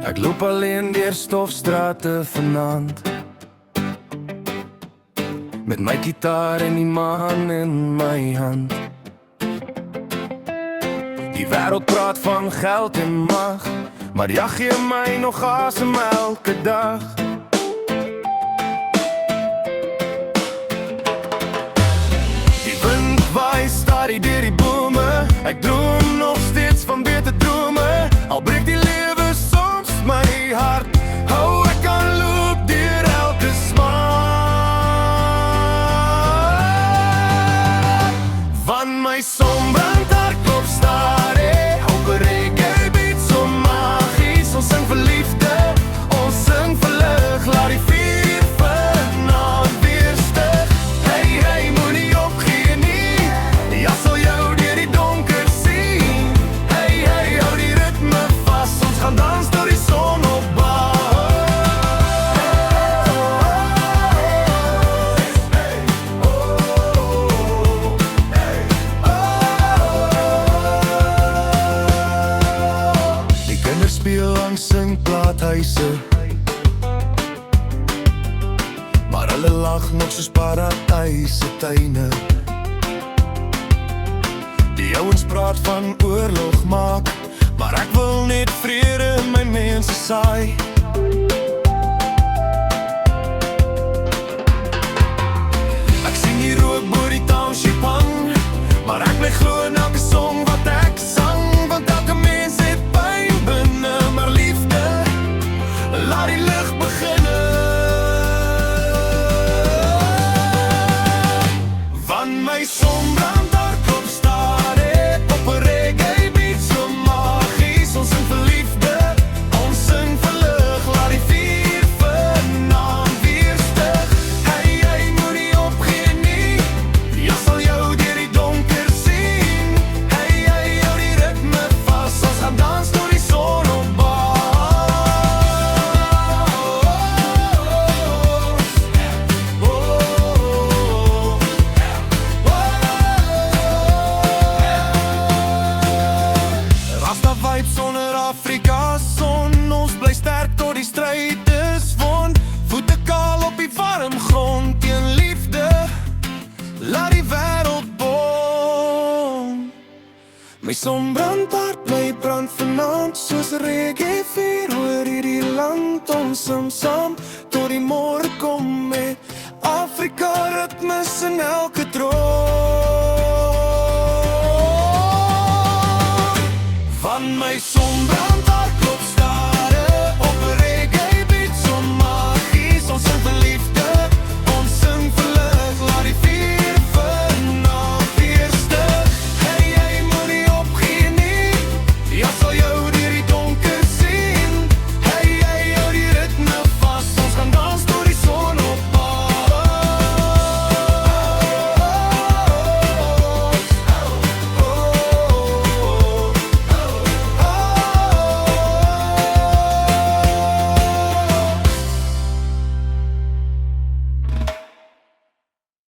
Ek loop alleen deur stofstrate vanaand, met my gitaar en die maan in my hand. Die wêreld praat van geld en mag, maar jy gee my nog asem elke dag. Die wind waai stadig deur die bome, ek droom nog steeds van beter drome. Al breek die lewe soms my hart, hou ek kan loop deur elke smaak. Van my sombrand hart klop stadig op 'n reggae beat so magies. Ons sing vir liefde, ons sing vir lig, laat die vuur vanaand weer stig. Hey, hey, moenie opgee nie, jy sal jou deur die donker sien. Hey, hey, hou die ritme vas, ons gaan dans tot die son opbou. Die kinders speel langs singplaathuise, maar hulle lag nog soos paradyse tuine. Die ouens praat van oorlog maak, maar ek wil net vrede in my mense saai. Ek sien die rook bo die township hang, maar ek bly glo in elke song wat ek sang. Want elke mens het pyn binne, maar liefde, laat die lig beginne. Van my sombrand hart klop stadig op 'n reggae beat so magies. Ons sing vir liefde, ons sing vir lig, laat die vuur vanaand weer stig. Hey, hey, moenie opgee nie, jy sal jou deur die donker sien. Hey, hey, hou die ritme vas, ons gaan dans tot die son opbou. Rasta vibes sonder Afrika son, ons bly sterk tot die stryd is won. Voete kaal op die warm grond, teen liefde, laat die wêreld bom. My sonbrand hart bly brand vanaand, soos reggae vuur oor hierdie land. Ons sing saam tot die môre kom, met Afrika ritmes in elke droom. Van my